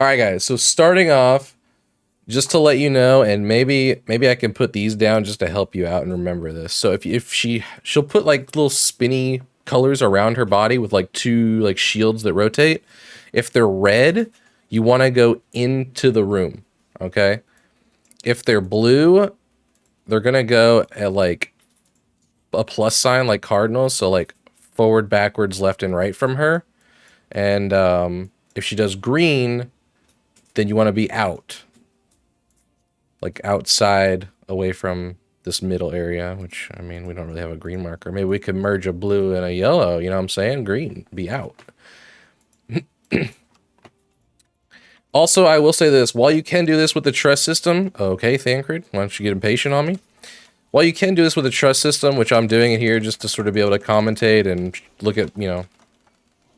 right, guys. So starting off, just to let you know, and maybe I can put these down just to help you out and remember this. So if she'll put like little spinny colors around her body with like two like shields that rotate. If they're red, you want to go into the room. Okay. If they're blue, they're gonna go at like a plus sign, like cardinals. So like forward, backwards, left, and right from her. And if she does green, then you want to be out. Like outside, away from this middle area, which, I mean, we don't really have a green marker. Maybe we could merge a blue and a yellow, you know what I'm saying? Green, be out. Also, I will say this, while you can do this with the trust system, okay, Thancred, why don't you get impatient on me? While you can do this with the trust system, which I'm doing it here just to sort of be able to commentate and look at, you know,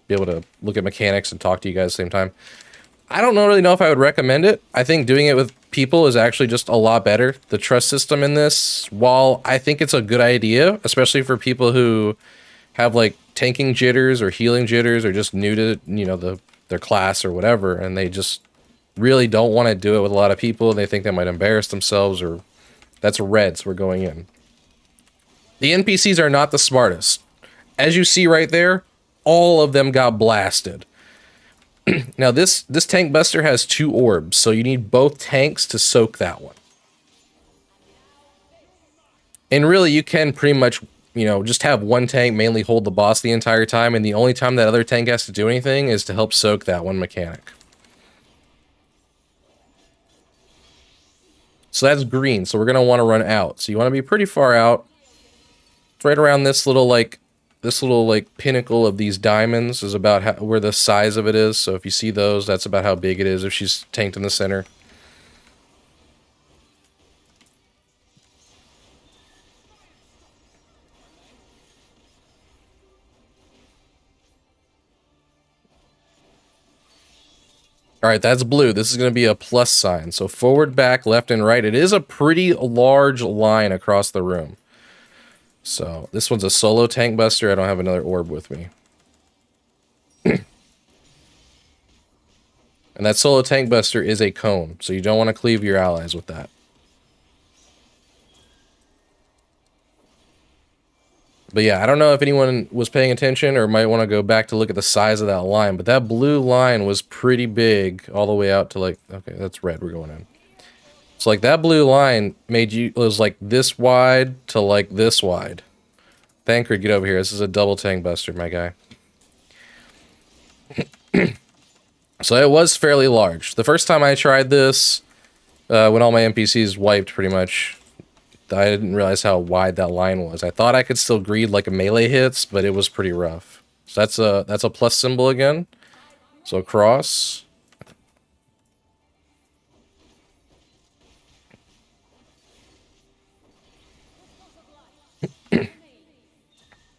be able to look at mechanics and talk to you guys at the same time, I don't really know if I would recommend it. I think doing it with people is actually just a lot better. The trust system in this, while I think it's a good idea, especially for people who have like tanking jitters or healing jitters or just new to, you know, their class or whatever, and they just really don't want to do it with a lot of people. They think they might embarrass themselves, or that's red, so we're going in. The NPCs are not the smartest. As you see right there, all of them got blasted. Now this tank buster has 2 orbs, so you need both tanks to soak that one. And really, you can pretty much, you know, just have one tank mainly hold the boss the entire time, and the only time that other tank has to do anything is to help soak that one mechanic. So that's green, so we're gonna want to run out. So you want to be pretty far out. It's right around this little pinnacle of these diamonds is about where the size of it is. So if you see those, that's about how big it is if she's tanked in the center. All right, that's blue. This is going to be a plus sign. So forward, back, left, and right. It is a pretty large line across the room. So this one's a solo tank buster. I don't have another orb with me. And that solo tank buster is a cone, so you don't want to cleave your allies with that. But yeah, I don't know if anyone was paying attention or might want to go back to look at the size of that line, but that blue line was pretty big all the way out to like, okay, that's red, we're going in. So like that blue line was like this wide to like this wide. Thancred, get over here. This is a double tank buster, my guy. So it was fairly large. The first time I tried this, when all my NPCs wiped pretty much, I didn't realize how wide that line was. I thought I could still greed like a melee hits, but it was pretty rough. So that's a plus symbol again. So cross.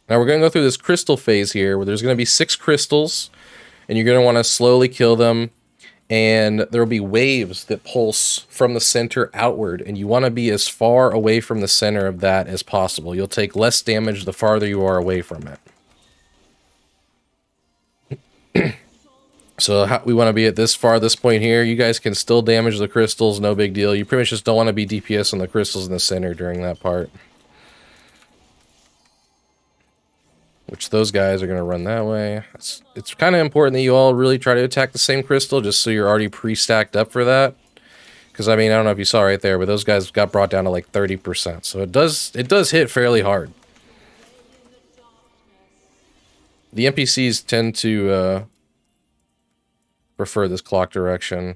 Now we're going to go through this crystal phase here where there's going to be 6 crystals and you're going to want to slowly kill them, and there will be waves that pulse from the center outward, and you want to be as far away from the center of that as possible. You'll take less damage the farther you are away from it. So we want to be at this point here. You guys can still damage the crystals, no big deal. You pretty much just don't want to be DPS on the crystals in the center during that part. Which those guys are going to run that way. It's kind of important that you all really try to attack the same crystal, just so you're already pre-stacked up for that. Because, I mean, I don't know if you saw right there, but those guys got brought down to like 30%. So it does hit fairly hard. The NPCs tend to prefer this clock direction.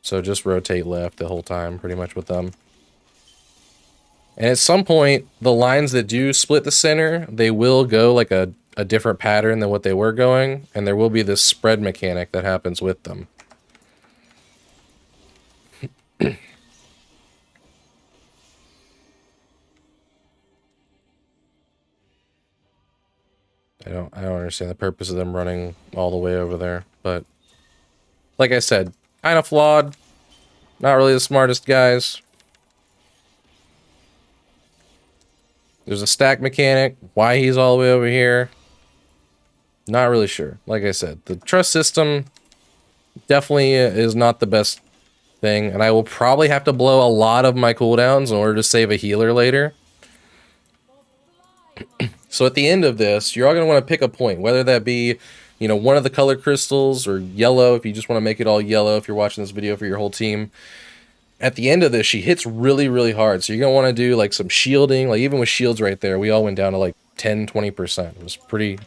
So just rotate left the whole time, pretty much with them. And at some point, the lines that do split the center, they will go like a different pattern than what they were going, and there will be this spread mechanic that happens with them. I don't understand the purpose of them running all the way over there, but like I said, kind of flawed. Not really the smartest guys. There's a stack mechanic. Why he's all the way over here, not really sure. Like I said, the trust system, Definitely is not the best thing, and I will probably have to blow a lot of my cooldowns in order to save a healer later. So at the end of this, you're all going to want to pick a point, whether that be, you know, one of the color crystals or yellow if you just want to make it all yellow if you're watching this video for your whole team. At the end of this, she hits really, really hard. So you're going to want to do like some shielding, like even with shields right there, we all went down to like 10, 20%. It's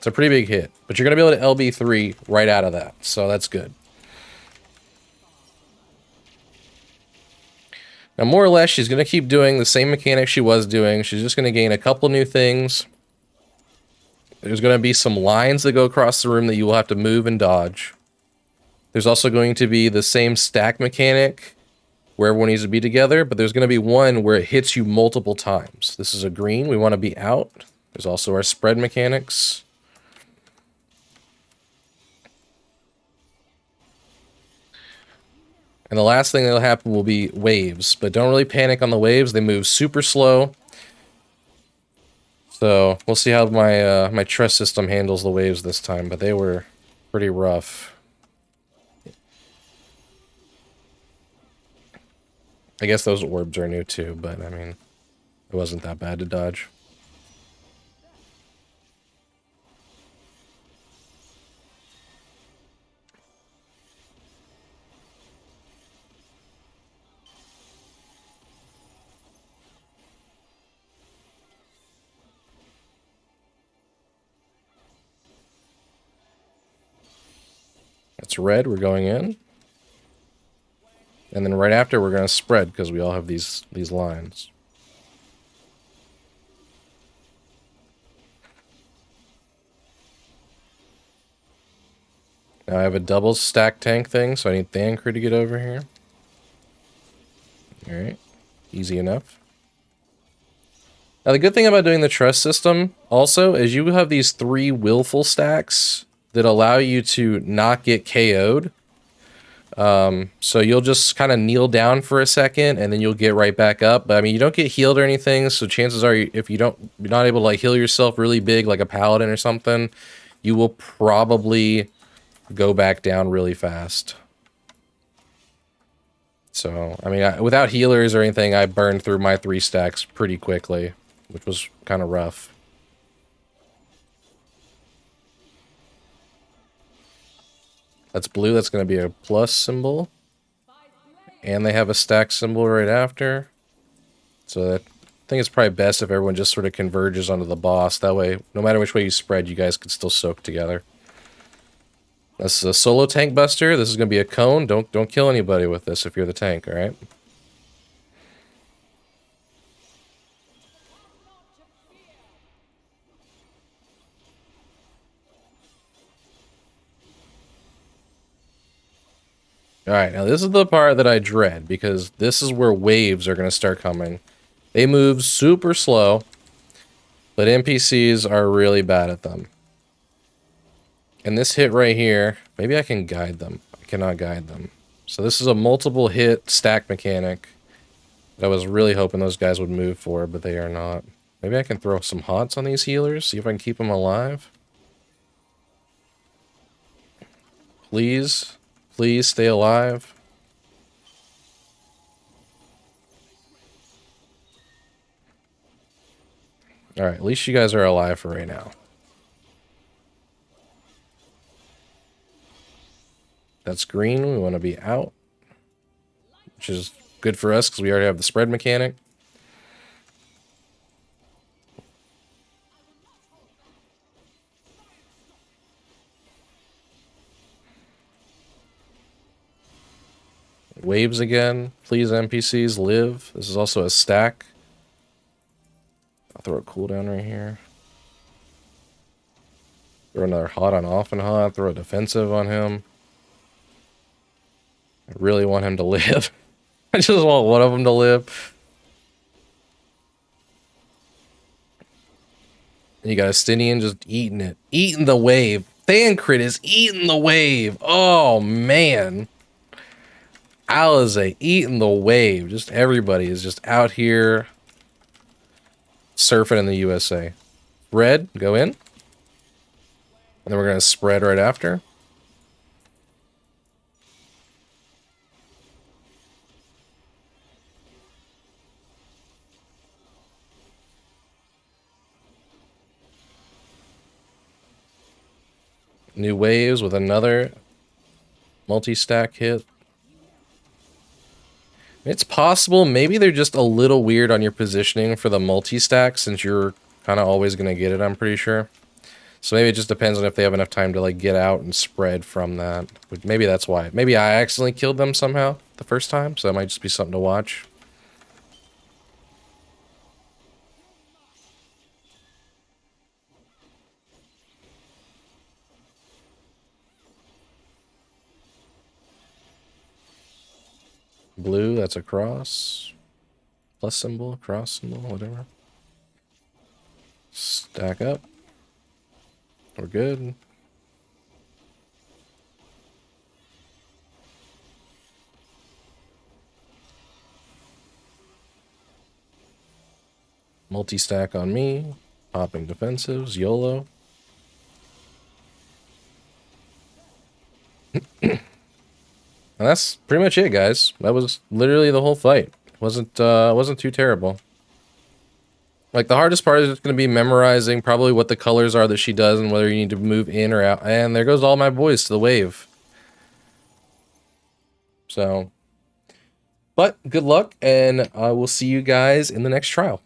a pretty big hit, but you're going to be able to LB3 right out of that. So that's good. Now, more or less, she's going to keep doing the same mechanic she was doing. She's just going to gain a couple new things. There's going to be some lines that go across the room that you will have to move and dodge. There's also going to be the same stack mechanic where everyone needs to be together, but there's going to be one where it hits you multiple times. This is a green. We want to be out. There's also our spread mechanics. And the last thing that'll happen will be waves, but don't really panic on the waves. They move super slow. So we'll see how my my trust system handles the waves this time, but they were pretty rough. I guess those orbs are new too, but I mean, it wasn't that bad to dodge. That's red, we're going in. And then right after we're gonna spread because we all have these lines. Now I have a double stack tank thing, so I need Thancred to get over here. Alright. Easy enough. Now the good thing about doing the trust system also is you have these 3 willful stacks that allow you to not get KO'd. So you'll just kind of kneel down for a second and then you'll get right back up. But I mean, you don't get healed or anything, so chances are if you're not able to like heal yourself really big like a paladin or something, you will probably go back down really fast. So, I mean, without healers or anything, I burned through my 3 stacks pretty quickly, which was kind of rough. That's blue, that's going to be a plus symbol. And they have a stack symbol right after. So I think it's probably best if everyone just sort of converges onto the boss. That way, no matter which way you spread, you guys can still soak together. This is a solo tank buster. This is going to be a cone. Don't kill anybody with this if you're the tank, alright? Alright, now this is the part that I dread, because this is where waves are going to start coming. They move super slow, but NPCs are really bad at them. And this hit right here, maybe I can guide them. I cannot guide them. So this is a multiple hit stack mechanic that I was really hoping those guys would move for, but they are not. Maybe I can throw some hots on these healers, see if I can keep them alive. Please, please stay alive. Alright, at least you guys are alive for right now. That's green, we want to be out. Which is good for us because we already have the spread mechanic. Waves again. Please, NPCs, live. This is also a stack. I'll throw a cooldown right here. Throw another hot on off and hot. Throw a defensive on him. I really want him to live. I just want one of them to live. And you got a Stinian just eating it. Eating the wave. Thancred is eating the wave. Oh, man. Alize eating the wave. Just everybody is just out here surfing in the USA. Red, go in. And then we're going to spread right after. new waves with another multi-stack hit. It's possible maybe they're just a little weird on your positioning for the multi-stack since you're kind of always going to get it, I'm pretty sure. So maybe it just depends on if they have enough time to like get out and spread from that. But maybe that's why. Maybe I accidentally killed them somehow the first time, so that might just be something to watch. Blue, that's a cross. Plus symbol, cross symbol, whatever. Stack up. We're good. Multi-stack on me. Popping defensives, YOLO. And that's pretty much it, guys. That was literally the whole fight. Wasn't too terrible. Like, the hardest part is just going to be memorizing probably what the colors are that she does and whether you need to move in or out. And there goes all my boys to the wave. So, but good luck, and I will see you guys in the next trial.